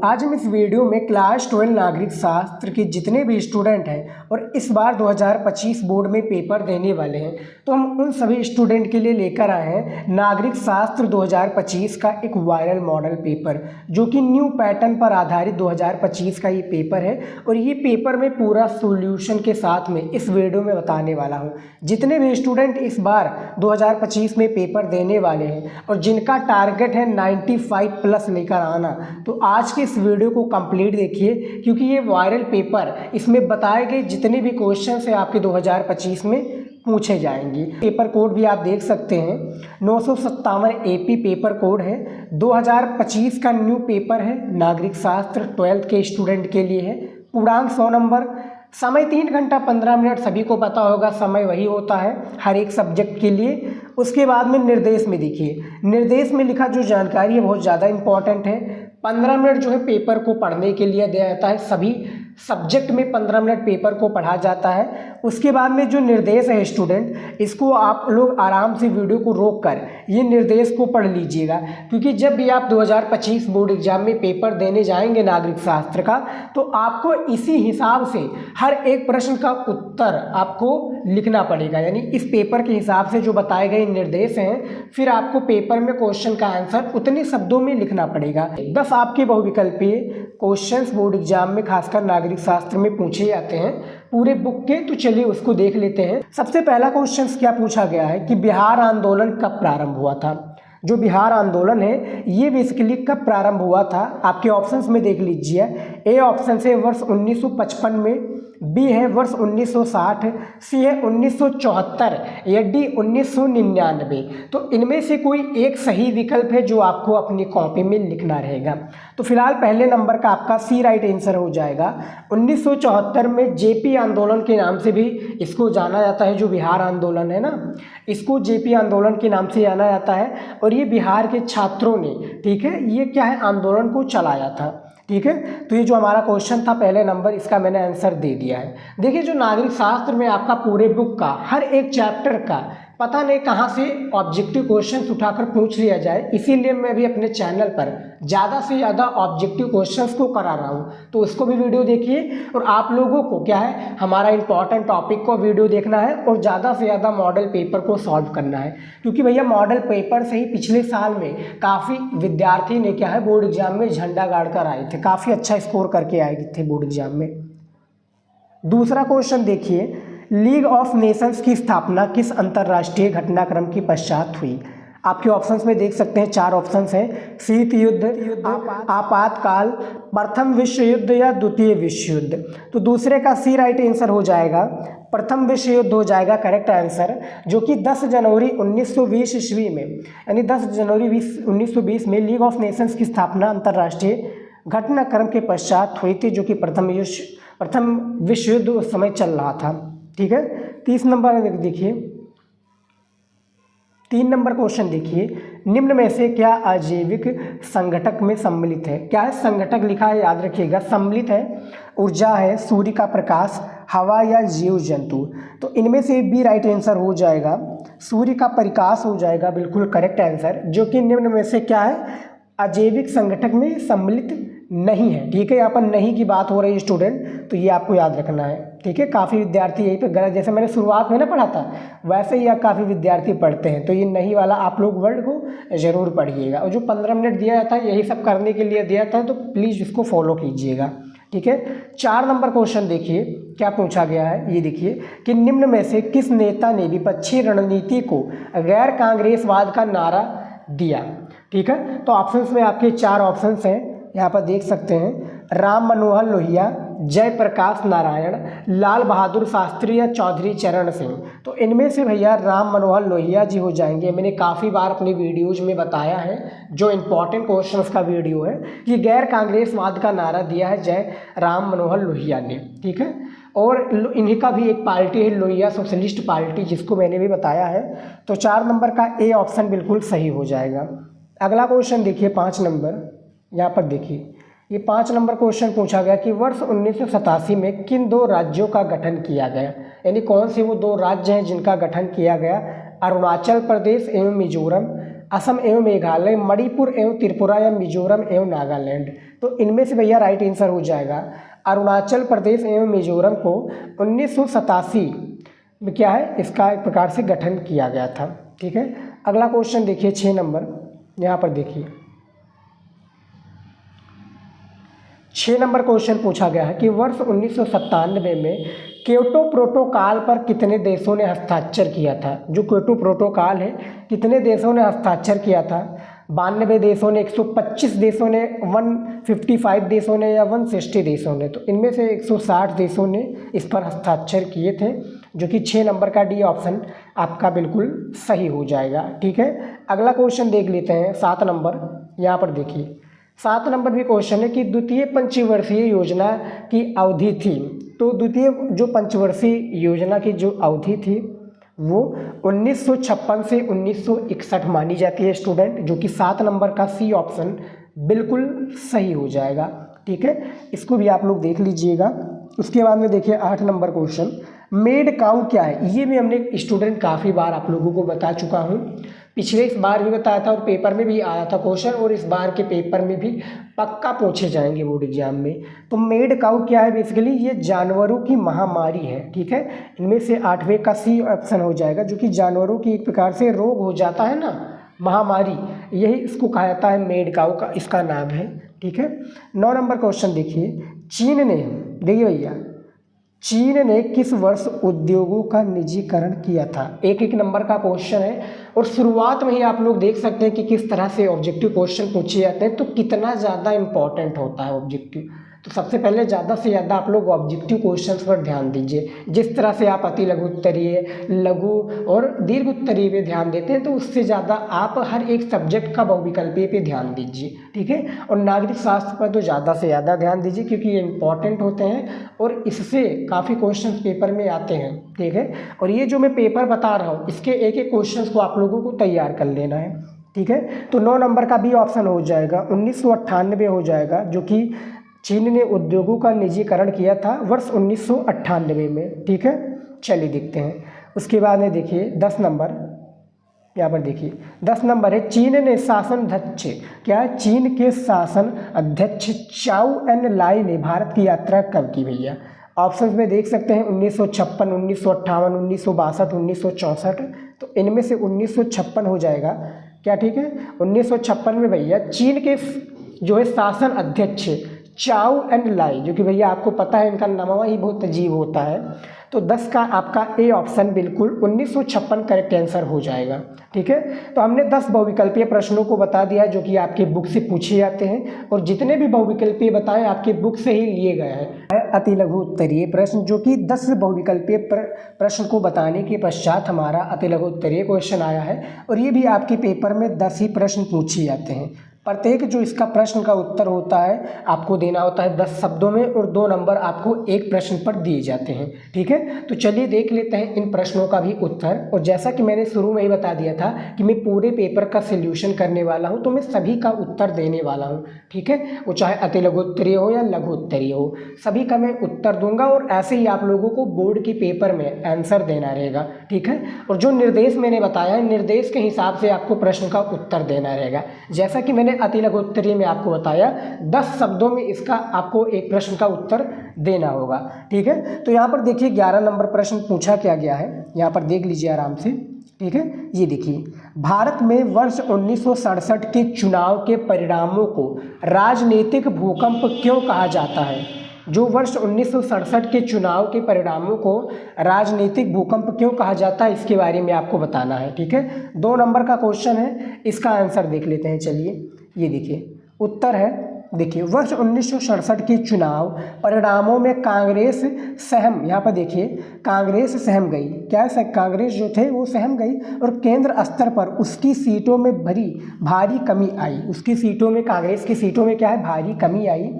आज हम इस वीडियो में क्लास 12 नागरिक शास्त्र के जितने भी स्टूडेंट हैं और इस बार 2025 बोर्ड में पेपर देने वाले हैं, तो हम उन सभी स्टूडेंट के लिए लेकर आए हैं नागरिक शास्त्र 2025 का एक वायरल मॉडल पेपर, जो कि न्यू पैटर्न पर आधारित 2025 का ये पेपर है। और ये पेपर में पूरा सॉल्यूशन के साथ में इस वीडियो में बताने वाला हूँ। जितने भी स्टूडेंट इस बार 2025 में पेपर देने वाले हैं और जिनका टारगेट है 95 प्लस लेकर आना, तो आज के इस वीडियो को कंप्लीट देखिए, क्योंकि ये वायरल पेपर, इसमें बताए गए जितने भी क्वेश्चन है आपके 2025 में पूछे जाएंगे। पेपर कोड भी आप देख सकते हैं, 957 AP पेपर कोड है। 2025 का न्यू पेपर है, नागरिक शास्त्र 12th के स्टूडेंट के लिए है। पूर्णांक 100 नंबर, समय 3 घंटा 15 मिनट, सभी को पता होगा समय वही होता है हर एक सब्जेक्ट के लिए। उसके बाद में निर्देश में देखिए, निर्देश में लिखा जो जानकारी है बहुत ज़्यादा इंपॉर्टेंट है। 15 मिनट जो है पेपर को पढ़ने के लिए दिया जाता है, सभी सब्जेक्ट में 15 मिनट पेपर को पढ़ा जाता है। उसके बाद में जो निर्देश है स्टूडेंट, इसको आप लोग आराम से वीडियो को रोक कर ये निर्देश को पढ़ लीजिएगा, क्योंकि जब भी आप 2025 बोर्ड एग्जाम में पेपर देने जाएंगे नागरिक शास्त्र का, तो आपको इसी हिसाब से हर एक प्रश्न का उत्तर आपको लिखना पड़ेगा। यानी इस पेपर के हिसाब से जो बताए गए निर्देश हैं, फिर आपको पेपर में क्वेश्चन का आंसर उतने शब्दों में लिखना पड़ेगा। 10 आपके बहुविकल्पीय क्वेश्चंस बोर्ड एग्जाम में खासकर नागरिक शास्त्र में पूछे जाते हैं पूरे बुक के। तो चलिए उसको देख लेते हैं। सबसे पहला क्वेश्चन क्या पूछा गया है कि बिहार आंदोलन कब प्रारंभ हुआ था। जो बिहार आंदोलन है ये बेसिकली कब प्रारंभ हुआ था, आपके ऑप्शंस में देख लीजिए। ए ऑप्शन से वर्ष 1955 में, बी है वर्ष 1960, सी है 1974 या डी 1999। तो इनमें से कोई एक सही विकल्प है जो आपको अपनी कॉपी में लिखना रहेगा। तो फिलहाल पहले नंबर का आपका सी राइट आंसर हो जाएगा। 1974 में जेपी आंदोलन के नाम से भी इसको जाना जाता है। जो बिहार आंदोलन है ना, इसको जेपी आंदोलन के नाम से जाना जाता है। और ये बिहार के छात्रों ने, ठीक है, ये क्या है, आंदोलन को चलाया था। ठीक है, तो ये जो हमारा क्वेश्चन था पहले नंबर, इसका मैंने आंसर दे दिया है। देखिए, जो नागरिक शास्त्र में आपका पूरे बुक का हर एक चैप्टर का पता नहीं कहाँ से ऑब्जेक्टिव क्वेश्चंस उठाकर पूछ लिया जाए, इसीलिए मैं भी अपने चैनल पर ज़्यादा से ज़्यादा ऑब्जेक्टिव क्वेश्चंस को करा रहा हूँ। तो उसको भी वीडियो देखिए, और आप लोगों को क्या है, हमारा इंपॉर्टेंट टॉपिक को वीडियो देखना है और ज़्यादा से ज़्यादा मॉडल पेपर को सॉल्व करना है। क्योंकि भैया मॉडल पेपर से ही पिछले साल में काफ़ी विद्यार्थी ने क्या है बोर्ड एग्जाम में झंडा गाड़ कर आए थे, काफ़ी अच्छा स्कोर करके आए थे बोर्ड एग्जाम में। दूसरा क्वेश्चन देखिए, लीग ऑफ नेशंस की स्थापना किस अंतर्राष्ट्रीय घटनाक्रम के पश्चात हुई। आपके ऑप्शंस में देख सकते हैं, 4 ऑप्शंस हैं, शीत युद्ध, आपातकाल, प्रथम विश्व युद्ध या द्वितीय विश्व युद्ध। तो दूसरे का सी राइट आंसर हो जाएगा, प्रथम विश्व युद्ध हो जाएगा करेक्ट आंसर, जो कि 10 जनवरी 1920 ईस्वी में, यानी 10 जनवरी 1920 में लीग ऑफ नेशंस की स्थापना अंतर्राष्ट्रीय घटनाक्रम के पश्चात हुई थी, जो कि प्रथम विश्व युद्ध उस समय चल रहा था। ठीक है, 30 नंबर देखिए, 3 नंबर क्वेश्चन देखिए, निम्न में से क्या अजैविक संगठक में सम्मिलित है। क्या है, संगठक लिखा है, याद रखिएगा, सम्मिलित है। ऊर्जा है, सूर्य का प्रकाश, हवा या जीव जंतु। तो इनमें से बी राइट आंसर हो जाएगा, सूर्य का प्रकाश हो जाएगा बिल्कुल करेक्ट आंसर, जो कि निम्न में से क्या है, अजैविक संगठक में सम्मिलित नहीं है। ठीक है, यहाँ पर नहीं की बात हो रही है स्टूडेंट, तो ये आपको याद रखना है। ठीक है, काफ़ी विद्यार्थी यहीं पे गलत, जैसे मैंने शुरुआत में ना पढ़ा था वैसे ही काफ़ी विद्यार्थी पढ़ते हैं, तो ये नहीं वाला आप लोग वर्ड को ज़रूर पढ़िएगा। और जो 15 मिनट दिया जाता है यही सब करने के लिए दिया जाता है, तो प्लीज़ इसको फॉलो कीजिएगा। ठीक है, 4 नंबर क्वेश्चन देखिए क्या पूछा गया है, ये देखिए कि निम्न में से किस नेता ने विपक्षी रणनीति को गैर कांग्रेसवाद का नारा दिया। ठीक है, तो ऑप्शंस में आपके 4 ऑप्शंस हैं, यहाँ पर देख सकते हैं, राम मनोहर लोहिया, जयप्रकाश नारायण, लाल बहादुर शास्त्री या चौधरी चरण सिंह। तो इनमें से भैया राम मनोहर लोहिया जी हो जाएंगे। मैंने काफ़ी बार अपनी वीडियोज में बताया है, जो इंपॉर्टेंट क्वेश्चंस का वीडियो है, कि गैर कांग्रेसवाद का नारा दिया है जय राम मनोहर लोहिया ने। ठीक है, और इन्हीं का भी एक पार्टी है लोहिया सोशलिस्ट पार्टी, जिसको मैंने भी बताया है। तो 4 नंबर का ए ऑप्शन बिल्कुल सही हो जाएगा। अगला क्वेश्चन देखिए 5 नंबर, यहाँ पर देखिए, ये 5 नंबर क्वेश्चन पूछा गया कि वर्ष 1987 में किन 2 राज्यों का गठन किया गया। यानी कौन से वो 2 राज्य हैं जिनका गठन किया गया। अरुणाचल प्रदेश एवं मिजोरम, असम एवं मेघालय, मणिपुर एवं त्रिपुरा या मिजोरम एवं नागालैंड। तो इनमें से भैया राइट आंसर हो जाएगा अरुणाचल प्रदेश एवं मिजोरम को 1987 में क्या है इसका एक प्रकार से गठन किया गया था। ठीक है, अगला क्वेश्चन देखिए 6 नंबर, यहाँ पर देखिए 6 नंबर क्वेश्चन पूछा गया है कि वर्ष 1997 में क्योटो प्रोटोकॉल पर कितने देशों ने हस्ताक्षर किया था। जो क्योटो प्रोटोकॉल है कितने देशों ने हस्ताक्षर किया था, 92 देशों ने, 125 देशों ने, 155 देशों ने या 160 देशों ने। तो इनमें से 160 देशों ने इस पर हस्ताक्षर किए थे, जो कि 6 नंबर का डी ऑप्शन आपका बिल्कुल सही हो जाएगा। ठीक है, अगला क्वेश्चन देख लेते हैं 7 नंबर, यहाँ पर देखिए 7 नंबर भी क्वेश्चन है कि द्वितीय पंचवर्षीय योजना की अवधि थी। तो द्वितीय जो पंचवर्षीय योजना की जो अवधि थी वो 1956 से 1961 मानी जाती है स्टूडेंट, जो कि 7 नंबर का सी ऑप्शन बिल्कुल सही हो जाएगा। ठीक है, इसको भी आप लोग देख लीजिएगा। उसके बाद में देखिए 8 नंबर क्वेश्चन, मेड काउ क्या है। ये भी हमने स्टूडेंट काफ़ी बार आप लोगों को बता चुका हूँ, पिछले इस बार भी बताया था और पेपर में भी आया था क्वेश्चन, और इस बार के पेपर में भी पक्का पूछे जाएंगे बोर्ड एग्जाम में। तो मेड काउ क्या है, बेसिकली ये जानवरों की महामारी है। ठीक है, इनमें से 8वें का सी ऑप्शन हो जाएगा, जो कि जानवरों की एक प्रकार से रोग हो जाता है ना, महामारी, यही इसको कहा जाता है मेड काउ का इसका नाम है। ठीक है, 9 नंबर क्वेश्चन देखिए, चीन ने, देखिए भैया चीन ने किस वर्ष उद्योगों का निजीकरण किया था। एक एक नंबर का क्वेश्चन है, और शुरुआत में ही आप लोग देख सकते हैं कि किस तरह से ऑब्जेक्टिव क्वेश्चन पूछे जाते हैं, तो कितना ज़्यादा इंपॉर्टेंट होता है ऑब्जेक्टिव। तो सबसे पहले ज़्यादा से ज़्यादा आप लोग ऑब्जेक्टिव क्वेश्चंस पर ध्यान दीजिए। जिस तरह से आप अति लघु उत्तरीय, लघु और दीर्घ उत्तरीय पे ध्यान देते हैं, तो उससे ज़्यादा आप हर एक सब्जेक्ट का बहुविकल्पीय पे ध्यान दीजिए। ठीक है, और नागरिक शास्त्र पर तो ज़्यादा से ज़्यादा ध्यान दीजिए, क्योंकि ये इंपॉर्टेंट होते हैं और इससे काफ़ी क्वेश्चन पेपर में आते हैं। ठीक है, और ये जो मैं पेपर बता रहा हूँ इसके एक एक क्वेश्चन को आप लोगों को तैयार कर लेना है। ठीक है, तो 9 नंबर का भी ऑप्शन हो जाएगा 1998 हो जाएगा, जो कि चीन ने उद्योगों का निजीकरण किया था वर्ष 1998 में। ठीक है, चलिए देखते हैं। उसके बाद में देखिए 10 नंबर, यहाँ पर देखिए 10 नंबर है, चीन ने शासन अध्यक्ष, क्या है, चीन के शासन अध्यक्ष चाउ एन लाई ने भारत की यात्रा कब की भैया। ऑप्शंस में देख सकते हैं 1956, 1958, 1962, 1964। तो इनमें से 1956 हो जाएगा क्या। ठीक है, 1956 में भैया चीन के जो है शासन अध्यक्ष चाउ एंड लाई, जो कि भैया आपको पता है इनका नाम ही बहुत अजीब होता है। तो 10 का आपका ए ऑप्शन बिल्कुल 1956 करेक्ट आंसर हो जाएगा। ठीक है, तो हमने 10 बहुविकल्पीय प्रश्नों को बता दिया जो कि आपके बुक से पूछे जाते हैं, और जितने भी बहुविकल्पीय बताएं आपके बुक से ही लिए गए हैं। अति लघु उत्तरीय प्रश्न, जो कि 10 बहुविकल्पीय प्रश्न को बताने के पश्चात हमारा अति लघु उत्तरीय क्वेश्चन आया है, और ये भी आपके पेपर में 10 ही प्रश्न पूछे जाते हैं। प्रत्येक जो इसका प्रश्न का उत्तर होता है आपको देना होता है 10 शब्दों में, और 2 नंबर आपको एक प्रश्न पर दिए जाते हैं। ठीक है, तो चलिए देख लेते हैं इन प्रश्नों का भी उत्तर। और जैसा कि मैंने शुरू में ही बता दिया था कि मैं पूरे पेपर का सॉल्यूशन करने वाला हूं, तो मैं सभी का उत्तर देने वाला हूं। ठीक है, वो चाहे अति लघु उत्तरीय हो या लघु उत्तरीय हो, सभी का मैं उत्तर दूंगा, और ऐसे ही आप लोगों को बोर्ड के पेपर में आंसर देना रहेगा। ठीक है, और जो निर्देश मैंने बताया है, निर्देश के हिसाब से आपको प्रश्न का उत्तर देना रहेगा। जैसा कि मैंने अति लघु उत्तरीय में आपको बताया 10 शब्दों में इसका आपको एक प्रश्न का उत्तर देना होगा। ठीक है, तो यहाँ पर देखिए 11 नंबर प्रश्न पूछा क्या गया है, यहाँ पर देख लीजिए आराम से। ठीक है, ये देखिए, भारत में वर्ष 1967 के चुनाव के परिणामों को राजनीतिक भूकंप क्यों कहा जाता है। जो वर्ष 1967 के चुनाव के परिणामों को राजनीतिक भूकंप क्यों कहा जाता है, इसके बारे में आपको बताना है। ठीक है, 2 नंबर का क्वेश्चन है, इसका आंसर देख लेते हैं। चलिए ये देखिए उत्तर है, देखिए वर्ष 1967 के चुनाव परिणामों में कांग्रेस सहम, यहाँ पर देखिए कांग्रेस सहम गई। क्या है, कांग्रेस जो थे वो सहम गई, और केंद्र स्तर पर उसकी सीटों में भारी कमी आई। उसकी सीटों में, कांग्रेस की सीटों में क्या है, भारी कमी आई।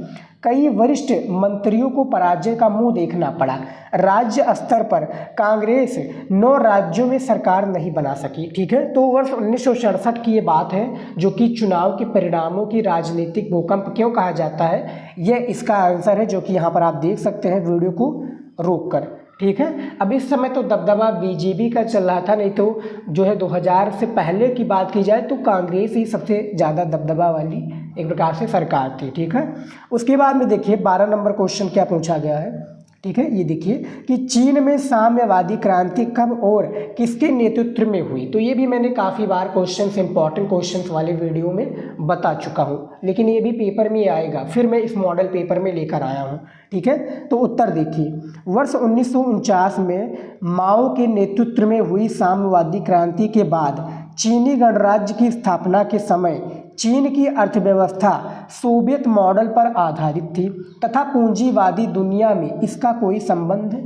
कई वरिष्ठ मंत्रियों को पराजय का मुंह देखना पड़ा। राज्य स्तर पर कांग्रेस 9 राज्यों में सरकार नहीं बना सकी। ठीक है, तो वर्ष 1967 की ये बात है, जो कि चुनाव के परिणामों की राजनीतिक भूकंप क्यों कहा जाता है, यह इसका आंसर है, जो कि यहाँ पर आप देख सकते हैं वीडियो को रोककर। ठीक है, अब इस समय तो दबदबा बीजेपी का चल रहा था, नहीं तो जो है 2000 से पहले की बात की जाए तो कांग्रेस ही सबसे ज़्यादा दबदबा वाली एक प्रकार से सरकार थी। ठीक है, उसके बाद में देखिए 12 नंबर क्वेश्चन क्या पूछा गया है। ठीक है, ये देखिए कि चीन में साम्यवादी क्रांति कब और किसके नेतृत्व में हुई। तो ये भी मैंने काफ़ी बार क्वेश्चंस, इंपॉर्टेंट क्वेश्चंस वाले वीडियो में बता चुका हूँ, लेकिन ये भी पेपर में आएगा, फिर मैं इस मॉडल पेपर में लेकर आया हूँ। ठीक है, तो उत्तर देखिए, वर्ष 1949 में माओ के नेतृत्व में हुई साम्यवादी क्रांति के बाद चीनी गणराज्य की स्थापना के समय चीन की अर्थव्यवस्था सोवियत मॉडल पर आधारित थी तथा पूंजीवादी दुनिया में इसका कोई संबंध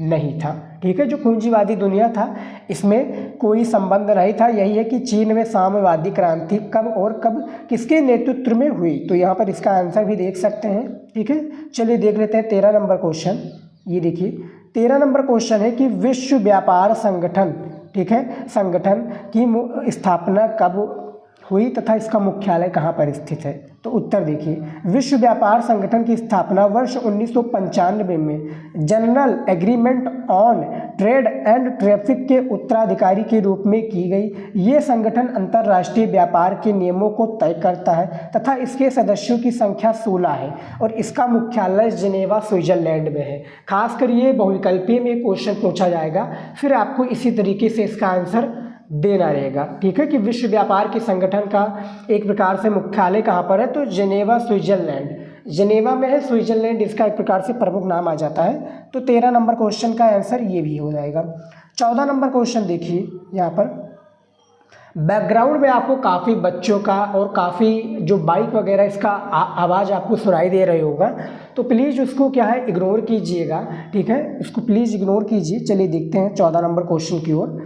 नहीं था। ठीक है, जो पूंजीवादी दुनिया था इसमें कोई संबंध नहीं था। यही है कि चीन में साम्यवादी क्रांति कब और कब किसके नेतृत्व में हुई, तो यहाँ पर इसका आंसर भी देख सकते हैं। ठीक है, चलिए देख लेते हैं 13 नंबर क्वेश्चन। ये देखिए 13 नंबर क्वेश्चन है कि विश्व व्यापार संगठन, ठीक है, संगठन की स्थापना कब हुई तथा इसका मुख्यालय कहाँ पर स्थित है। तो उत्तर देखिए, विश्व व्यापार संगठन की स्थापना वर्ष 1995 में general agreement on trade and traffic के उत्तराधिकारी के रूप में की गई। ये संगठन अंतर्राष्ट्रीय व्यापार के नियमों को तय करता है तथा इसके सदस्यों की संख्या 16 है और इसका मुख्यालय जिनेवा स्विट्जरलैंड में है। खासकर ये बहुविकल्पीय में क्वेश्चन पूछा जाएगा, फिर आपको इसी तरीके से इसका आंसर देना रहेगा। ठीक है, कि विश्व व्यापार के संगठन का एक प्रकार से मुख्यालय कहाँ पर है, तो जिनेवा स्विट्जरलैंड, जिनेवा में है, स्विट्जरलैंड इसका एक प्रकार से प्रमुख नाम आ जाता है। तो 13 नंबर क्वेश्चन का आंसर ये भी हो जाएगा। 14 नंबर क्वेश्चन देखिए, यहाँ पर बैकग्राउंड में आपको काफ़ी बच्चों का और काफ़ी जो बाइक वगैरह इसका आवाज़ आपको सुनाई दे रही होगा, तो प्लीज़ उसको क्या है इग्नोर कीजिएगा। ठीक है, इसको प्लीज़ इग्नोर कीजिए। चलिए देखते हैं 14 नंबर क्वेश्चन की ओर।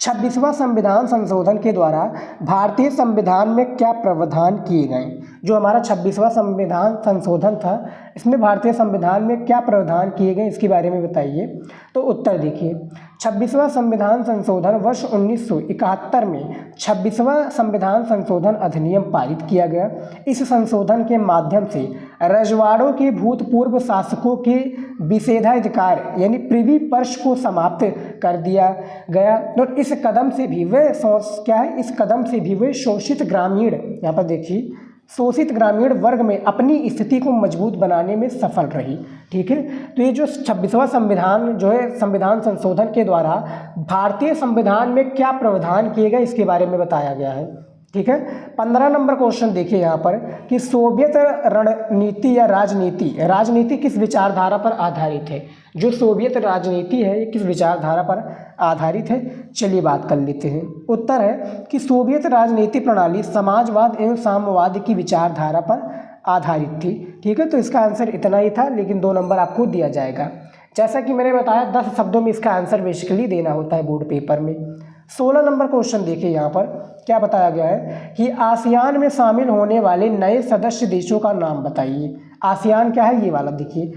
26वां संविधान संशोधन के द्वारा भारतीय संविधान में क्या प्रावधान किए गए। जो हमारा 26वां संविधान संशोधन था, इसमें भारतीय संविधान में क्या प्रावधान किए गए इसके बारे में बताइए। तो उत्तर देखिए, 26वां संविधान संशोधन वर्ष 1971 में 26वां संविधान संशोधन अधिनियम पारित किया गया। इस संशोधन के माध्यम से रजवाड़ों के भूतपूर्व शासकों के विशेषाधिकार यानी प्रिवी पर्श को समाप्त कर दिया गया और इस कदम से भी वे इस कदम से भी वे शोषित ग्रामीण, यहाँ पर देखिए, शोषित ग्रामीण वर्ग में अपनी स्थिति को मजबूत बनाने में सफल रही। ठीक है, तो ये जो 26वां संविधान जो है संविधान संशोधन के द्वारा भारतीय संविधान में क्या प्रावधान किए गए इसके बारे में बताया गया है। ठीक है, 15 नंबर क्वेश्चन देखिए यहाँ पर कि सोवियत रणनीति या राजनीति किस विचारधारा पर आधारित है। जो सोवियत राजनीति है ये किस विचारधारा पर आधारित है, चलिए बात कर लेते हैं। उत्तर है कि सोवियत राजनीति प्रणाली समाजवाद एवं साम्यवाद की विचारधारा पर आधारित थी। ठीक है, तो इसका आंसर इतना ही था, लेकिन 2 नंबर आपको दिया जाएगा। जैसा कि मैंने बताया 10 शब्दों में इसका आंसर बेसिकली देना होता है बोर्ड पेपर में। 16 नंबर क्वेश्चन देखिए, यहाँ पर क्या बताया गया है कि आसियान में शामिल होने वाले नए सदस्य देशों का नाम बताइए। आसियान क्या है, ये वाला देखिए,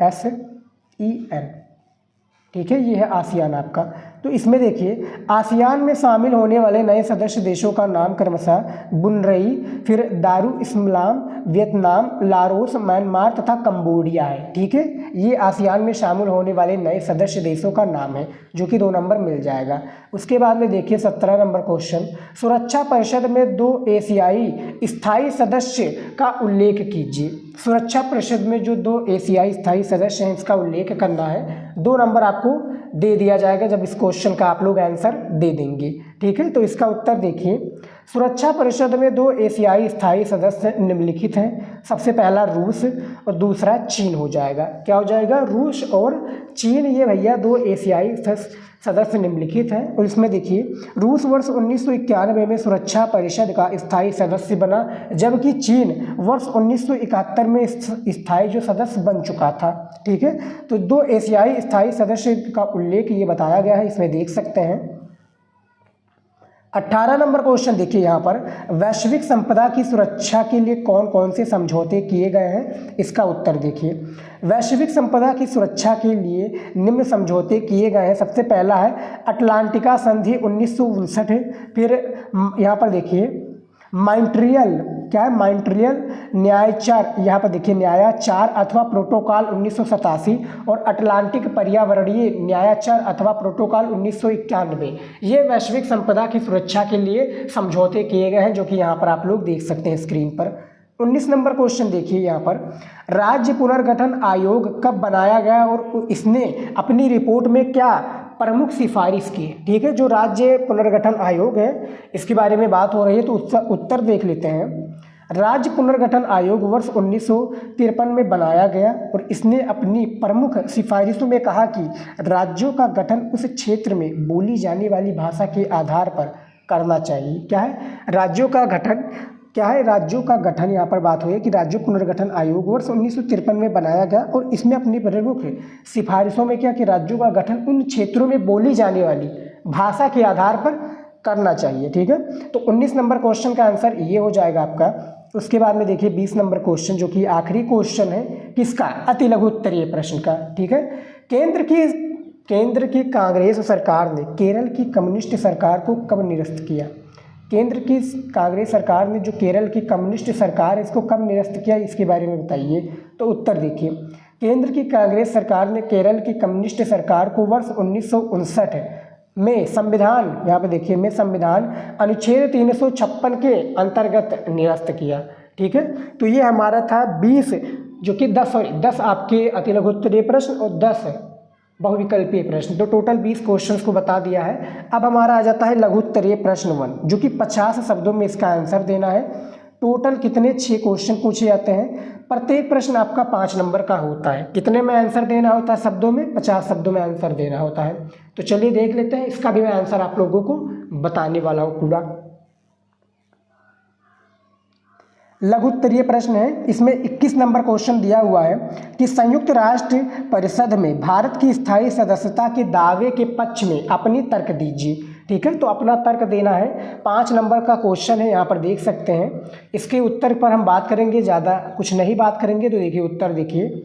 ASSEAN। ठीक है, ये है आसियान आपका। तो इसमें देखिए आसियान में शामिल होने वाले नए सदस्य देशों का नाम क्रमशः ब्रुनई, फिर दारुस्सलाम, वियतनाम, लाओस, म्यांमार तथा कंबोडिया है। ठीक है, ये आसियान में शामिल होने वाले नए सदस्य देशों का नाम है, जो कि 2 नंबर मिल जाएगा। उसके बाद में देखिए 17 नंबर क्वेश्चन, सुरक्षा परिषद में 2 एशियाई स्थायी सदस्य का उल्लेख कीजिए। सुरक्षा परिषद में जो 2 एशियाई स्थायी सदस्य हैं इसका उल्लेख करना है। 2 नंबर आपको दे दिया जाएगा जब इस क्वेश्चन का आप लोग आंसर दे देंगे। ठीक है, तो इसका उत्तर देखिए, सुरक्षा परिषद में 2 एशियाई स्थायी सदस्य निम्नलिखित हैं। सबसे पहला रूस और दूसरा चीन हो जाएगा। क्या हो जाएगा, रूस और चीन, ये भैया 2 एशियाई सदस्य निम्नलिखित हैं। और इसमें देखिए रूस वर्ष 1991 में सुरक्षा परिषद का स्थायी सदस्य बना, जबकि चीन वर्ष 1971 में स्थायी जो सदस्य बन चुका था। ठीक है, तो 2 एशियाई स्थायी सदस्य का उल्लेख ये बताया गया है, इसमें देख सकते हैं। 18 नंबर क्वेश्चन देखिए, यहाँ पर वैश्विक संपदा की सुरक्षा के लिए कौन कौन से समझौते किए गए हैं, इसका उत्तर देखिए। वैश्विक संपदा की सुरक्षा के लिए निम्न समझौते किए गए हैं। सबसे पहला है अटलांटिका संधि 1959, फिर यहाँ पर देखिए मॉन्ट्रियल क्या है, मॉन्ट्रियल न्यायाचार, यहाँ पर देखिए न्यायाचार अथवा प्रोटोकॉल 1987 और अटलांटिक पर्यावरणीय न्यायाचार अथवा प्रोटोकॉल 1991, ये वैश्विक संपदा की सुरक्षा के लिए समझौते किए गए हैं, जो कि यहाँ पर आप लोग देख सकते हैं स्क्रीन पर। 19 नंबर क्वेश्चन देखिए यहाँ पर, राज्य पुनर्गठन आयोग कब बनाया गया और इसने अपनी रिपोर्ट में क्या प्रमुख सिफारिश की। ठीक है, जो राज्य पुनर्गठन आयोग है इसके बारे में बात हो रही है, तो उसका उत्तर देख लेते हैं। राज्य पुनर्गठन आयोग वर्ष 1953 में बनाया गया और इसने अपनी प्रमुख सिफारिशों में कहा कि राज्यों का गठन उस क्षेत्र में बोली जाने वाली भाषा के आधार पर करना चाहिए। क्या है, राज्यों का गठन, क्या है, राज्यों का गठन, यहाँ पर बात हुई है कि राज्य पुनर्गठन आयोग वर्ष 1953 में बनाया गया और इसमें अपनी प्रमुख सिफारिशों में क्या कि राज्यों का गठन उन क्षेत्रों में बोली जाने वाली भाषा के आधार पर करना चाहिए। ठीक है, तो 19 नंबर क्वेश्चन का आंसर ये हो जाएगा आपका। उसके बाद में देखिए 20 नंबर क्वेश्चन, जो कि आखिरी क्वेश्चन है किसका, अति लघु उत्तरीय प्रश्न का। ठीक है, केंद्र की कांग्रेस सरकार ने केरल की कम्युनिस्ट सरकार को कब निरस्त किया। केंद्र की कांग्रेस सरकार ने जो केरल की कम्युनिस्ट सरकार है इसको कब निरस्त किया, इसके बारे में बताइए। तो उत्तर देखिए, केंद्र की कांग्रेस सरकार ने केरल की कम्युनिस्ट सरकार को वर्ष 1959 में संविधान, यहाँ पे देखिए में संविधान अनुच्छेद 356 के अंतर्गत निरस्त किया। ठीक है, तो ये हमारा था 20, जो कि 10 आपके अति लघु उत्तरीय प्रश्न और 10 बहुविकल्पीय प्रश्न, तो टोटल 20 क्वेश्चंस को बता दिया है। अब हमारा आ जाता है लघु उत्तरीय प्रश्न 1, जो कि 50 शब्दों में इसका आंसर देना है। टोटल कितने 6 क्वेश्चन पूछे जाते हैं, प्रत्येक प्रश्न आपका 5 नंबर का होता है। कितने में आंसर देना होता है शब्दों में, 50 शब्दों में आंसर देना होता है। तो चलिए देख लेते हैं, इसका भी मैं आंसर आप लोगों को बताने वाला हूँ पूरा। लघु उत्तरीय प्रश्न है, इसमें 21 नंबर क्वेश्चन दिया हुआ है कि संयुक्त राष्ट्र परिषद में भारत की स्थायी सदस्यता के दावे के पक्ष में अपनी तर्क दीजिए। ठीक है, तो अपना तर्क देना है। 5 नंबर का क्वेश्चन है, यहाँ पर देख सकते हैं। इसके उत्तर पर हम बात करेंगे, ज़्यादा कुछ नहीं बात करेंगे। तो देखिए उत्तर देखिए,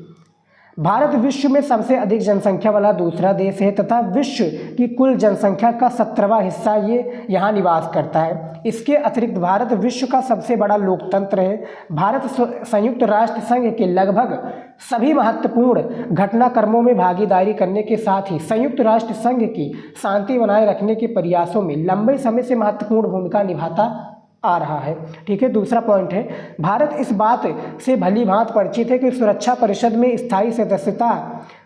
भारत विश्व में सबसे अधिक जनसंख्या वाला दूसरा देश है तथा विश्व की कुल जनसंख्या का 17वां हिस्सा ये यहाँ निवास करता है। इसके अतिरिक्त भारत विश्व का सबसे बड़ा लोकतंत्र है। भारत संयुक्त राष्ट्र संघ के लगभग सभी महत्वपूर्ण घटनाक्रमों में भागीदारी करने के साथ ही संयुक्त राष्ट्र संघ की शांति बनाए रखने के प्रयासों में लंबे समय से महत्वपूर्ण भूमिका निभाता आ रहा है। ठीक है, दूसरा पॉइंट है, भारत इस बात से भली भांति परिचित है कि सुरक्षा परिषद में स्थायी सदस्यता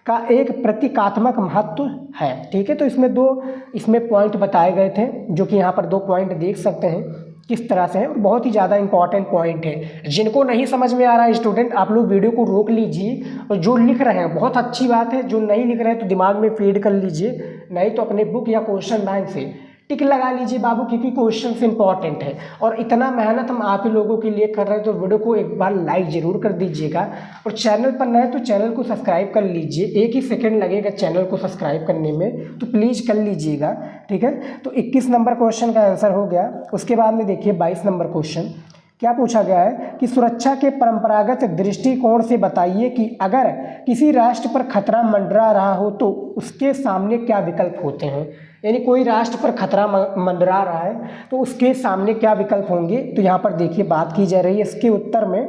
का एक प्रतीकात्मक महत्व है। ठीक है, तो इसमें पॉइंट बताए गए थे, जो कि यहाँ पर 2 पॉइंट देख सकते हैं किस तरह से है, और बहुत ही ज़्यादा इंपॉर्टेंट पॉइंट है। जिनको नहीं समझ में आ रहा है स्टूडेंट, आप लोग वीडियो को रोक लीजिए, और जो लिख रहे हैं बहुत अच्छी बात है, जो नहीं लिख रहे हैं तो दिमाग में फीड कर लीजिए, नहीं तो अपने बुक या क्वेश्चन बैंक से टिक लगा लीजिए बाबू, क्योंकि क्वेश्चन इंपॉर्टेंट है। और इतना मेहनत हम आप ही लोगों के लिए कर रहे हैं, तो वीडियो को एक बार लाइक ज़रूर कर दीजिएगा, और चैनल पर नए तो चैनल को सब्सक्राइब कर लीजिए। 1 ही सेकंड लगेगा चैनल को सब्सक्राइब करने में, तो प्लीज़ कर लीजिएगा। ठीक है, तो 21 नंबर क्वेश्चन का आंसर हो गया। उसके बाद में देखिए 22 नंबर क्वेश्चन क्या पूछा गया है कि सुरक्षा के परंपरागत दृष्टिकोण से बताइए कि अगर किसी राष्ट्र पर खतरा मंडरा रहा हो तो उसके सामने क्या विकल्प होते हैं। यानी कोई राष्ट्र पर खतरा मंडरा रहा है तो उसके सामने क्या विकल्प होंगे। तो यहाँ पर देखिए बात की जा रही है इसके उत्तर में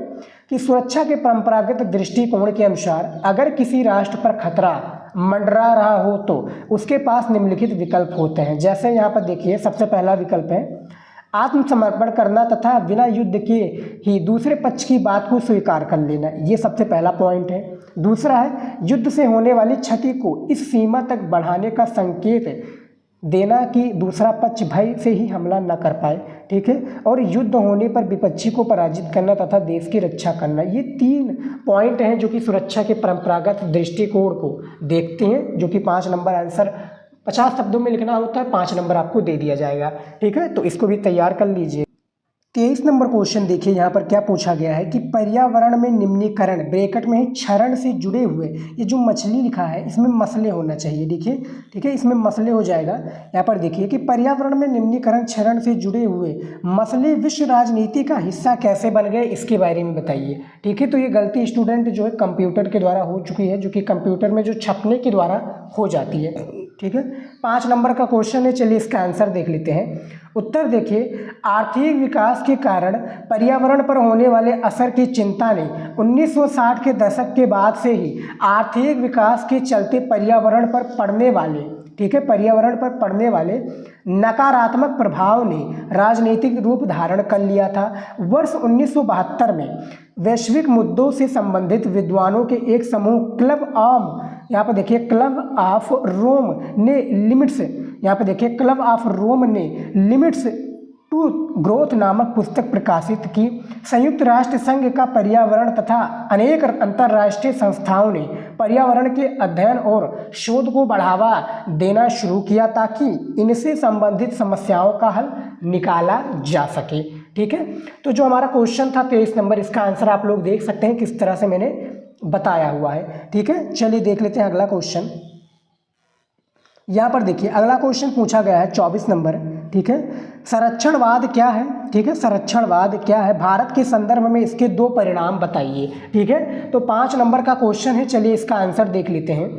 कि सुरक्षा के परंपरागत दृष्टिकोण के अनुसार अगर किसी राष्ट्र पर खतरा मंडरा रहा हो तो उसके पास निम्नलिखित विकल्प होते हैं। जैसे यहाँ पर देखिए सबसे पहला विकल्प है आत्मसमर्पण करना तथा बिना युद्ध के ही दूसरे पक्ष की बात को स्वीकार कर लेना, ये सबसे पहला पॉइंट है। दूसरा है युद्ध से होने वाली क्षति को इस सीमा तक बढ़ाने का संकेत देना कि दूसरा पक्ष भय से ही हमला न कर पाए। ठीक है, और युद्ध होने पर विपक्षी को पराजित करना तथा देश की रक्षा करना, ये 3 पॉइंट हैं जो कि सुरक्षा के परंपरागत दृष्टिकोण को देखते हैं, जो कि 5 नंबर आंसर 50 शब्दों में लिखना होता है, 5 नंबर आपको दे दिया जाएगा। ठीक है, तो इसको भी तैयार कर लीजिए। 23 नंबर क्वेश्चन देखिए यहाँ पर क्या पूछा गया है कि पर्यावरण में निम्नीकरण ब्रैकेट में ही क्षरण से जुड़े हुए, ये जो मछली लिखा है इसमें मसले होना चाहिए। देखिए ठीक है, इसमें मसले हो जाएगा। यहाँ पर देखिए कि पर्यावरण में निम्नीकरण क्षरण से जुड़े हुए मसले विश्व राजनीति का हिस्सा कैसे बन गए, इसके बारे में बताइए। ठीक है, तो ये गलती स्टूडेंट जो है कंप्यूटर के द्वारा हो चुकी है, जो कि कंप्यूटर में जो छपने के द्वारा हो जाती है। ठीक है। 5 नंबर का क्वेश्चन है, चलिए इसका आंसर देख लेते हैं। उत्तर देखिए, आर्थिक विकास के कारण पर्यावरण पर होने वाले असर की चिंता ने 1960 के दशक के बाद से ही आर्थिक विकास के चलते पर्यावरण पर पड़ने वाले, ठीक है, पर्यावरण पर पड़ने वाले नकारात्मक प्रभाव ने राजनीतिक रूप धारण कर लिया था। वर्ष 1972 में वैश्विक मुद्दों से संबंधित विद्वानों के एक समूह यहाँ पर देखिए क्लब ऑफ रोम ने लिमिट्स, यहाँ पे देखिए क्लब ऑफ रोम ने लिमिट्स टू ग्रोथ नामक पुस्तक प्रकाशित की। संयुक्त राष्ट्र संघ का पर्यावरण तथा अनेक अंतर्राष्ट्रीय संस्थाओं ने पर्यावरण के अध्ययन और शोध को बढ़ावा देना शुरू किया ताकि इनसे संबंधित समस्याओं का हल निकाला जा सके, ठीक है। तो जो हमारा क्वेश्चन था 23 नंबर, इसका आंसर आप लोग देख सकते हैं किस तरह से मैंने बताया हुआ है, ठीक है। चलिए देख लेते हैं अगला क्वेश्चन। यहाँ पर देखिए अगला क्वेश्चन पूछा गया है 24 नंबर, ठीक है। संरक्षणवाद क्या है, ठीक है, संरक्षणवाद क्या है, भारत के संदर्भ में इसके 2 परिणाम बताइए, ठीक है। तो 5 नंबर का क्वेश्चन है, चलिए इसका आंसर देख लेते हैं।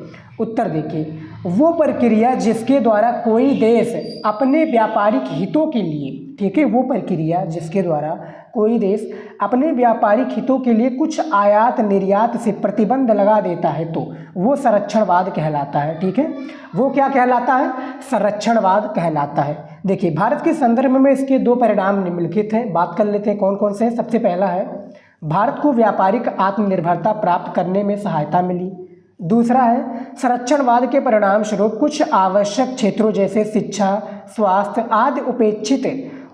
उत्तर देखिए, वो प्रक्रिया जिसके द्वारा कोई देश अपने व्यापारिक हितों के लिए, ठीक है, वो प्रक्रिया जिसके द्वारा कोई देश अपने व्यापारिक हितों के लिए कुछ आयात निर्यात से प्रतिबंध लगा देता है तो वो संरक्षणवाद कहलाता है, ठीक है। वो क्या कहलाता है? संरक्षणवाद कहलाता है। देखिए भारत के संदर्भ में इसके 2 परिणाम निम्नलिखित हैं, बात कर लेते हैं कौन कौन से हैं। सबसे पहला है भारत को व्यापारिक आत्मनिर्भरता प्राप्त करने में सहायता मिली। दूसरा है संरक्षणवाद के परिणाम स्वरूप कुछ आवश्यक क्षेत्रों जैसे शिक्षा, स्वास्थ्य आदि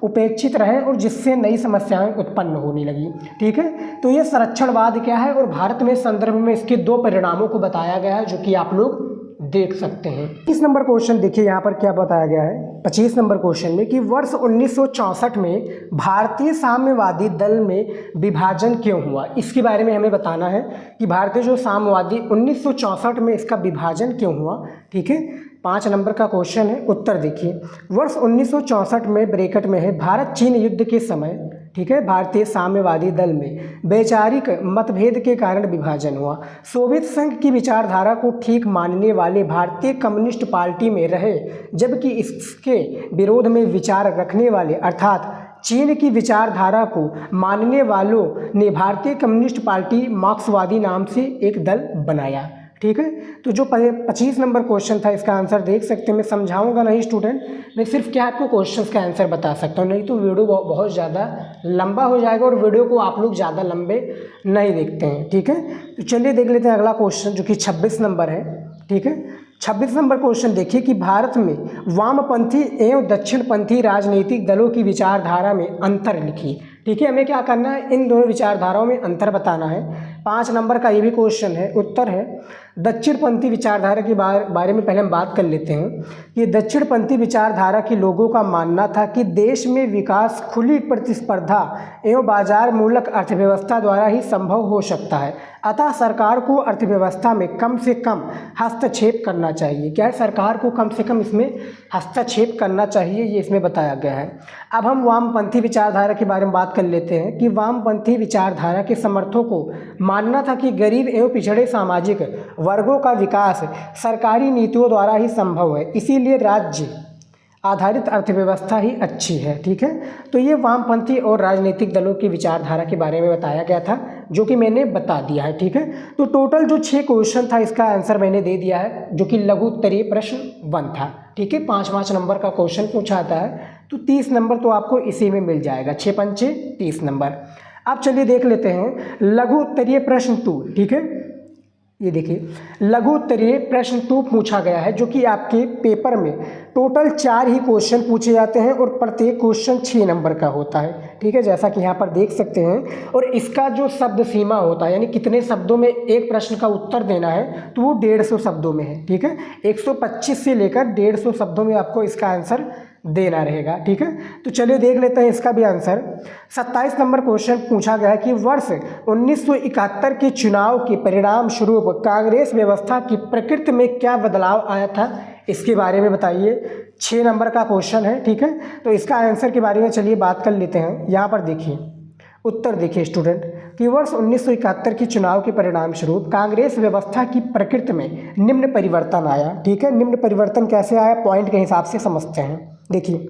उपेक्षित रहे और जिससे नई समस्याएं उत्पन्न होने लगी, ठीक है। तो ये संरक्षणवाद क्या है और भारत में संदर्भ में इसके 2 परिणामों को बताया गया है जो कि आप लोग देख सकते हैं। 25 नंबर क्वेश्चन देखिए यहाँ पर क्या बताया गया है 25 नंबर क्वेश्चन में कि वर्ष 1964 में भारतीय साम्यवादी दल में विभाजन क्यों हुआ, इसके बारे में हमें बताना है कि भारतीय जो साम्यवादी 1964 में इसका विभाजन क्यों हुआ, ठीक है। 5 नंबर का क्वेश्चन है। उत्तर देखिए वर्ष 1964 में ब्रैकेट में है भारत चीन युद्ध के समय, ठीक है, भारतीय साम्यवादी दल में वैचारिक मतभेद के कारण विभाजन हुआ। सोवियत संघ की विचारधारा को ठीक मानने वाले भारतीय कम्युनिस्ट पार्टी में रहे जबकि इसके विरोध में विचार रखने वाले अर्थात चीन की विचारधारा को मानने वालों ने भारतीय कम्युनिस्ट पार्टी मार्क्सवादी नाम से एक दल बनाया, ठीक है। तो जो 25 नंबर क्वेश्चन था इसका आंसर देख सकते हैं। मैं समझाऊंगा नहीं स्टूडेंट, मैं सिर्फ क्या आपको क्वेश्चंस का आंसर बता सकता हूँ, नहीं तो वीडियो बहुत ज़्यादा लंबा हो जाएगा और वीडियो को आप लोग ज़्यादा लंबे नहीं देखते हैं, ठीक है। तो चलिए देख लेते हैं अगला क्वेश्चन जो कि 26 नंबर है, ठीक है। 26 नंबर क्वेश्चन देखिए कि भारत में वामपंथी एवं दक्षिणपंथी राजनीतिक दलों की विचारधारा में अंतर लिखिए, ठीक है। हमें क्या करना है, इन दोनों विचारधाराओं में अंतर बताना है। 5 नंबर का ये भी क्वेश्चन है। उत्तर है दक्षिणपंथी विचारधारा के बारे में पहले हम बात कर लेते हैं। ये दक्षिणपंथी विचारधारा के लोगों का मानना था कि देश में विकास खुली प्रतिस्पर्धा एवं बाजार मूलक अर्थव्यवस्था द्वारा ही संभव हो सकता है, अतः सरकार को अर्थव्यवस्था में कम से कम हस्तक्षेप करना चाहिए। क्या है, सरकार को कम से कम इसमें हस्तक्षेप करना चाहिए, ये इसमें बताया गया है। अब हम वामपंथी विचारधारा के बारे में बात कर लेते हैं कि वामपंथी विचारधारा के समर्थकों को मानना था कि गरीब एवं पिछड़े सामाजिक वर्गों का विकास सरकारी नीतियों द्वारा ही संभव है, इसीलिए राज्य आधारित अर्थव्यवस्था ही अच्छी है, ठीक है। तो ये वामपंथी और राजनीतिक दलों की विचारधारा के बारे में बताया गया था जो कि मैंने बता दिया है, ठीक है। तो टोटल जो 6 क्वेश्चन था इसका आंसर मैंने दे दिया है जो कि लघु उत्तरीय प्रश्न 1 था, ठीक है। 5 नंबर का क्वेश्चन पूछा आता है तो 30 नंबर तो आपको इसी में मिल जाएगा, 6 पंचे 30 नंबर। अब चलिए देख लेते हैं लघु उत्तरीय प्रश्न 2, ठीक है। ये देखिए लघु उत्तरीय प्रश्न 2 पूछा गया है जो कि आपके पेपर में टोटल 4 ही क्वेश्चन पूछे जाते हैं और प्रत्येक क्वेश्चन 6 नंबर का होता है, ठीक है, जैसा कि यहाँ पर देख सकते हैं। और इसका जो शब्द सीमा होता है यानी कितने शब्दों में एक प्रश्न का उत्तर देना है तो वो 150 शब्दों में है, ठीक है। 125 से लेकर 150 शब्दों में आपको इसका आंसर देना रहेगा, ठीक है। तो चलिए देख लेते हैं इसका भी आंसर। 27 नंबर क्वेश्चन पूछा गया है कि वर्ष 1971 के चुनाव के परिणाम स्वरूप कांग्रेस व्यवस्था की प्रकृति में क्या बदलाव आया था, इसके बारे में बताइए। 6 नंबर का क्वेश्चन है, ठीक है। तो इसका आंसर के बारे में चलिए बात कर लेते हैं। यहाँ पर देखिए उत्तर देखिए स्टूडेंट, कि वर्ष 1971 के चुनाव के परिणाम स्वरूप कांग्रेस व्यवस्था की प्रकृति में निम्न परिवर्तन आया। ठीक है, निम्न परिवर्तन कैसे आया, पॉइंट के हिसाब से समझते हैं। देखिए,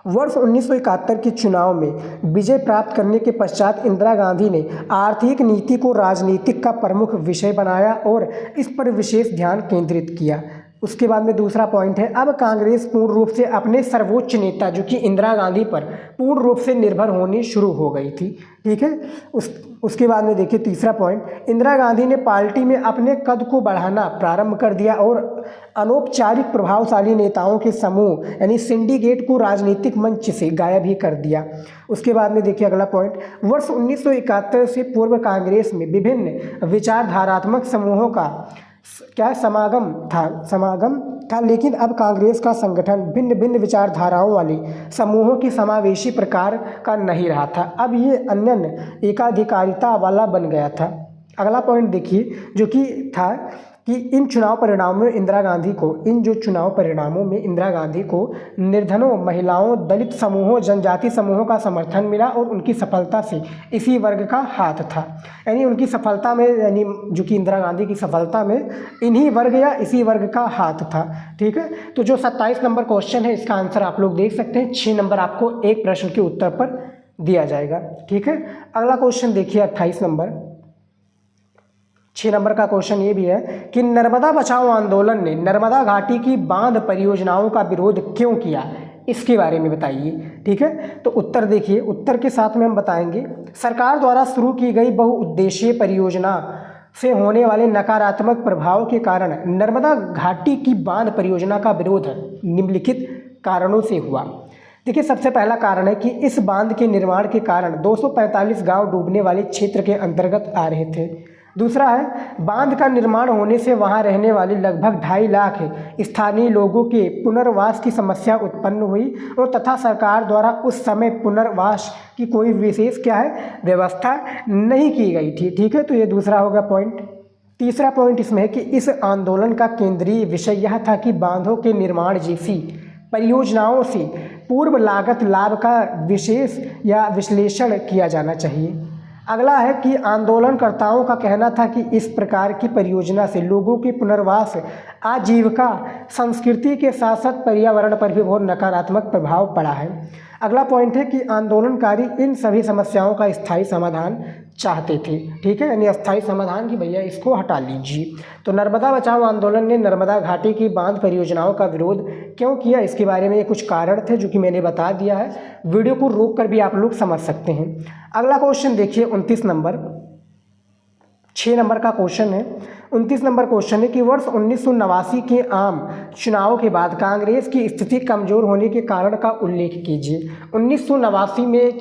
वर्ष 1971 के चुनाव में विजय प्राप्त करने के पश्चात इंदिरा गांधी ने आर्थिक नीति को राजनीतिक का प्रमुख विषय बनाया और इस पर विशेष ध्यान केंद्रित किया। उसके बाद में दूसरा पॉइंट है, अब कांग्रेस पूर्ण रूप से अपने सर्वोच्च नेता जो कि इंदिरा गांधी पर पूर्ण रूप से निर्भर होनी शुरू हो गई थी। ठीक है, उसके बाद में देखिए तीसरा पॉइंट, इंदिरा गांधी ने पार्टी में अपने कद को बढ़ाना प्रारंभ कर दिया और अनौपचारिक प्रभावशाली नेताओं के समूह यानी सिंडिकेट को राजनीतिक मंच से गायब ही कर दिया। उसके बाद में देखिए अगला पॉइंट, वर्ष 1971 से पूर्व कांग्रेस में विभिन्न विचारधारात्मक समूहों का क्या समागम था, लेकिन अब कांग्रेस का संगठन भिन्न भिन्न विचारधाराओं वाले समूहों की समावेशी प्रकार का नहीं रहा था। अब ये अन्य एकाधिकारिता वाला बन गया था। अगला पॉइंट देखिए जो कि था कि इन जो चुनाव परिणामों में इंदिरा गांधी को निर्धनों, महिलाओं, दलित समूहों, जनजाति समूहों का समर्थन मिला और उनकी सफलता से इसी वर्ग का हाथ था। यानी उनकी सफलता में, यानी जो कि इंदिरा गांधी की सफलता में इन्हीं वर्ग या इसी वर्ग का हाथ था। ठीक है, तो जो 27 नंबर क्वेश्चन है इसका आंसर आप लोग देख सकते हैं। 6 नंबर आपको एक प्रश्न के उत्तर पर दिया जाएगा। ठीक है, अगला क्वेश्चन देखिए 28 नंबर। 6 नंबर का क्वेश्चन ये भी है कि नर्मदा बचाओ आंदोलन ने नर्मदा घाटी की बांध परियोजनाओं का विरोध क्यों किया, इसके बारे में बताइए। ठीक है, तो उत्तर देखिए, उत्तर के साथ में हम बताएंगे, सरकार द्वारा शुरू की गई बहुउद्देशीय परियोजना से होने वाले नकारात्मक प्रभाव के कारण नर्मदा घाटी की बांध परियोजना का विरोध निम्नलिखित कारणों से हुआ। देखिए, सबसे पहला कारण है कि इस बांध के निर्माण के कारण 245 गांव डूबने वाले क्षेत्र के अंतर्गत आ रहे थे। दूसरा है, बांध का निर्माण होने से वहां रहने वाले लगभग 2.5 लाख स्थानीय लोगों के पुनर्वास की समस्या उत्पन्न हुई और तथा सरकार द्वारा उस समय पुनर्वास की कोई विशेष व्यवस्था नहीं की गई थी। ठीक है, तो ये दूसरा होगा पॉइंट। तीसरा पॉइंट इसमें है कि इस आंदोलन का केंद्रीय विषय यह था कि बांधों के निर्माण जैसी परियोजनाओं से पूर्व लागत लाभ का विशेष या विश्लेषण किया जाना चाहिए। अगला है कि आंदोलनकर्ताओं का कहना था कि इस प्रकार की परियोजना से लोगों के पुनर्वास, आजीविका, संस्कृति के साथ साथ पर्यावरण पर भी बहुत नकारात्मक प्रभाव पड़ा है। अगला पॉइंट है कि आंदोलनकारी इन सभी समस्याओं का स्थायी समाधान चाहते थे। ठीक है, यानी स्थायी समाधान की भैया इसको हटा लीजिए। तो नर्मदा बचाओ आंदोलन ने नर्मदा घाटी की बांध परियोजनाओं का विरोध क्यों किया, इसके बारे में कुछ कारण थे जो कि मैंने बता दिया है। वीडियो को रोक कर भी आप लोग समझ सकते हैं। अगला क्वेश्चन देखिए 29 नंबर। 6 नंबर का क्वेश्चन है। 29 नंबर क्वेश्चन है कि वर्ष 1989 के आम चुनाव के बाद कांग्रेस की स्थिति कमजोर होने के कारण का उल्लेख कीजिए। 1989 में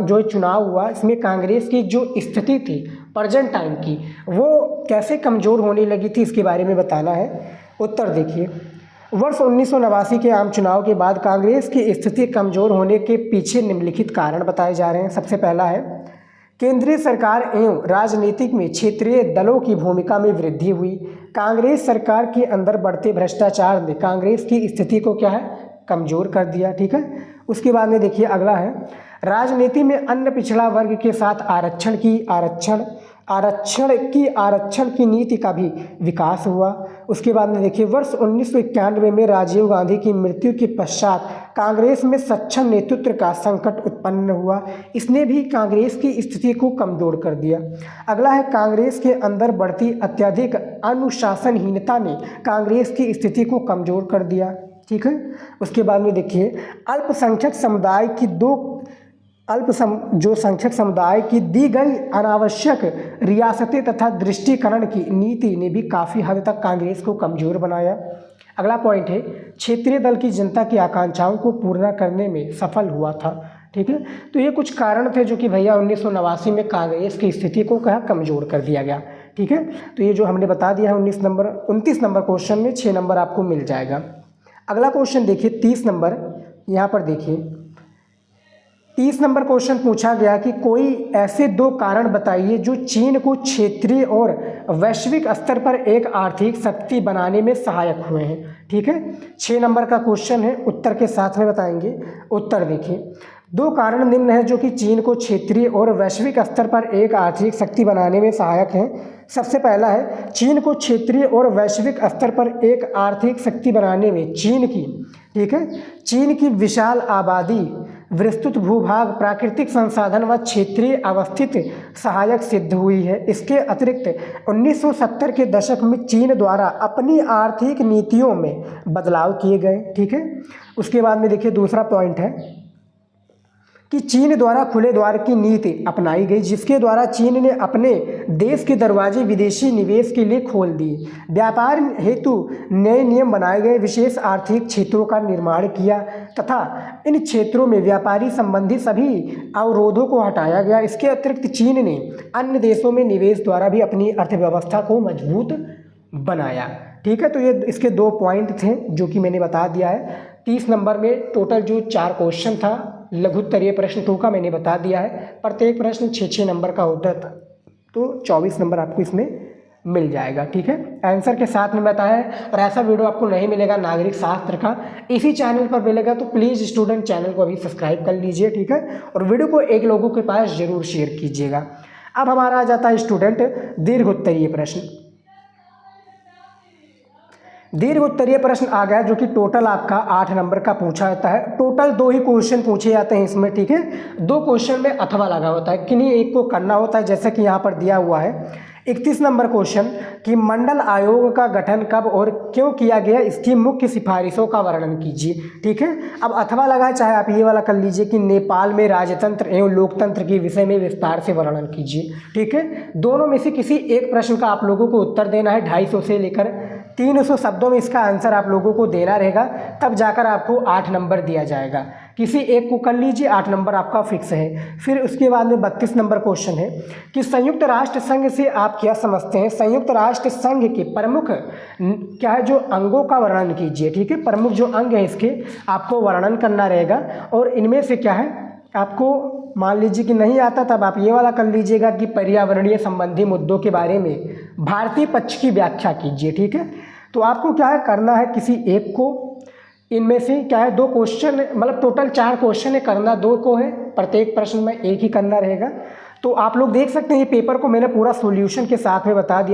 जो चुनाव हुआ इसमें कांग्रेस की जो स्थिति थी प्रेजेंट टाइम की, वो कैसे कमजोर होने लगी थी, इसके बारे में बताना है। उत्तर देखिए, वर्ष 1989 के आम चुनाव के बाद कांग्रेस की स्थिति कमजोर होने के पीछे निम्नलिखित कारण बताए जा रहे हैं। सबसे पहला है, केंद्रीय सरकार एवं राजनीतिक में क्षेत्रीय दलों की भूमिका में वृद्धि हुई। कांग्रेस सरकार के अंदर बढ़ते भ्रष्टाचार ने कांग्रेस की स्थिति को कमजोर कर दिया। ठीक है, उसके बाद में देखिए अगला है, राजनीति में अन्य पिछड़ा वर्ग के साथ आरक्षण की नीति का भी विकास हुआ। उसके बाद में देखिए, वर्ष 1991 में राजीव गांधी की मृत्यु के पश्चात कांग्रेस में सक्षम नेतृत्व का संकट उत्पन्न हुआ। इसने भी कांग्रेस की स्थिति को कमजोर कर दिया। अगला है, कांग्रेस के अंदर बढ़ती अत्यधिक अनुशासनहीनता ने कांग्रेस की स्थिति को कमजोर कर दिया। ठीक है, उसके बाद में देखिए, अल्पसंख्यक समुदाय की दी गई अनावश्यक रियासतें तथा दृष्टिकरण की नीति ने भी काफ़ी हद तक कांग्रेस को कमजोर बनाया। अगला पॉइंट है, क्षेत्रीय दल की जनता की आकांक्षाओं को पूरा करने में सफल हुआ था। ठीक है, तो ये कुछ कारण थे जो कि भैया 1989 में कांग्रेस की स्थिति को कमजोर कर दिया गया। ठीक है, तो ये जो हमने बता दिया है 29 नंबर क्वेश्चन में 6 नंबर आपको मिल जाएगा। अगला क्वेश्चन देखिए 30 नंबर। यहाँ पर देखिए 30 नंबर क्वेश्चन पूछा गया कि कोई ऐसे 2 कारण बताइए जो चीन को क्षेत्रीय और वैश्विक स्तर पर एक आर्थिक शक्ति बनाने में सहायक हुए हैं। ठीक है, 6 नंबर का क्वेश्चन है, उत्तर के साथ में बताएंगे। उत्तर देखिए, दो कारण निम्न हैं जो कि चीन को क्षेत्रीय और वैश्विक स्तर पर एक आर्थिक शक्ति बनाने में सहायक हैं। सबसे पहला है, चीन को क्षेत्रीय और वैश्विक स्तर पर एक आर्थिक शक्ति बनाने में चीन की, ठीक है, चीन की विशाल आबादी, विस्तृत भूभाग, प्राकृतिक संसाधन व क्षेत्रीय अवस्थित सहायक सिद्ध हुई है। इसके अतिरिक्त 1970 के दशक में चीन द्वारा अपनी आर्थिक नीतियों में बदलाव किए गए, ठीक है। उसके बाद में देखिए दूसरा पॉइंट है कि चीन द्वारा खुले द्वार की नीति अपनाई गई, जिसके द्वारा चीन ने अपने देश के दरवाजे विदेशी निवेश के लिए खोल दिए। व्यापार हेतु नए नियम बनाए गए, विशेष आर्थिक क्षेत्रों का निर्माण किया तथा इन क्षेत्रों में व्यापारी संबंधी सभी अवरोधों को हटाया गया। इसके अतिरिक्त चीन ने अन्य देशों में निवेश द्वारा भी अपनी अर्थव्यवस्था को मजबूत बनाया, ठीक है। तो ये इसके 2 पॉइंट थे जो कि मैंने बता दिया है। 30 नंबर में टोटल जो 4 क्वेश्चन था लघुत्तरीय प्रश्न 2 का मैंने बता दिया है। प्रत्येक प्रश्न 6-6 नंबर का होता था, तो 24 नंबर आपको इसमें मिल जाएगा, ठीक है। आंसर के साथ में बताया है। और ऐसा वीडियो आपको नहीं मिलेगा नागरिक शास्त्र का, इसी चैनल पर मिलेगा, तो प्लीज़ स्टूडेंट चैनल को अभी सब्सक्राइब कर लीजिए, ठीक है। और वीडियो को एक लोगों के पास जरूर शेयर कीजिएगा। अब हमारा आ जाता है स्टूडेंट दीर्घ उत्तरीय प्रश्न। दीर्घ उत्तरीय प्रश्न आ गया जो कि टोटल आपका 8 नंबर का पूछा जाता है। टोटल 2 ही क्वेश्चन पूछे जाते हैं इसमें, ठीक है। 2 क्वेश्चन में अथवा लगा होता है, किन्हीं एक को करना होता है, जैसे कि यहाँ पर दिया हुआ है 31 नंबर क्वेश्चन कि मंडल आयोग का गठन कब और क्यों किया गया, इसकी मुख्य सिफारिशों का वर्णन कीजिए, ठीक है। अब अथवा लगाए, चाहे आप ये वाला कर लीजिए कि नेपाल में राजतंत्र एवं लोकतंत्र के विषय में विस्तार से वर्णन कीजिए, ठीक है। दोनों में से किसी एक प्रश्न का आप लोगों को उत्तर देना है। 250 से लेकर 300 शब्दों में इसका आंसर आप लोगों को देना रहेगा, तब जाकर आपको 8 नंबर दिया जाएगा। किसी एक को कर लीजिए, 8 नंबर आपका फिक्स है। फिर उसके बाद में 32 नंबर क्वेश्चन है कि संयुक्त राष्ट्र संघ से आप क्या समझते हैं। संयुक्त राष्ट्र संघ के प्रमुख क्या है जो अंगों का वर्णन कीजिए, ठीक है। प्रमुख जो अंग है इसके आपको वर्णन करना रहेगा। और इनमें से क्या है, आपको मान लीजिए कि नहीं आता, तब आप ये वाला कर लीजिएगा कि पर्यावरणीय संबंधी मुद्दों के बारे में भारतीय पक्ष की व्याख्या कीजिए, ठीक है। तो आपको क्या है करना है, किसी एक को, इनमें से क्या है 2 क्वेश्चन, मतलब टोटल 4 क्वेश्चन है, करना 2 को है, प्रत्येक प्रश्न में एक ही करना रहेगा। तो आप लोग देख सकते हैं ये पेपर को मैंने पूरा सॉल्यूशन के साथ में बता दिया।